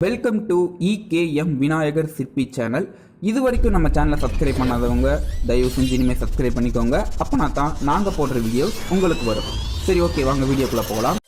Welcome to EKM Vinayagar சிற்பி channel. இது வரைக்கும் நம்ம சேனலை சப்ஸ்கிரைப் பண்ணாதவங்க தயவு செஞ்சு இனிமேல் சப்ஸ்கிரைப் பண்ணிக்கோங்க. அப்போனா தான் நாங்கள் போடுற வீடியோஸ் உங்களுக்கு வரும். சரி, ஓகே, வாங்க வீடியோக்குள்ளே போகலாம்.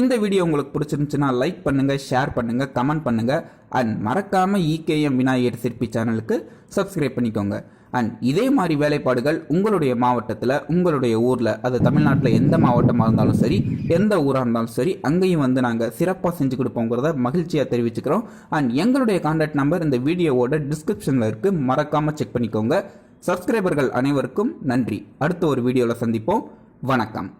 இந்த வீடியோ உங்களுக்கு பிடிச்சிருந்துச்சுன்னா லைக் பண்ணுங்க, ஷேர் பண்ணுங்க, கமெண்ட் பண்ணுங்க. அண்ட் மறக்காம EKM விநாயகர் சிற்பி சேனலுக்கு சப்ஸ்கிரைப் பண்ணிக்கோங்க. அண்ட் இதே மாதிரி வேலைப்பாடுகள் உங்களுடைய மாவட்டத்தில், உங்களுடைய ஊரில், அது தமிழ்நாட்டில் எந்த மாவட்டமாக இருந்தாலும் சரி, எந்த ஊராக இருந்தாலும் சரி, அங்கேயும் வந்து நாங்கள் சிறப்பாக செஞ்சு கொடுப்போங்கிறத மகிழ்ச்சியாக தெரிவிச்சுக்கிறோம். அண்ட் எங்களுடைய கான்டாக்ட் நம்பர் இந்த வீடியோவோட டிஸ்கிரிப்ஷனில் இருக்குது, மறக்காமல் செக் பண்ணிக்கோங்க. சப்ஸ்கிரைபர்கள் அனைவருக்கும் நன்றி. அடுத்த ஒரு வீடியோவில் சந்திப்போம். வணக்கம்.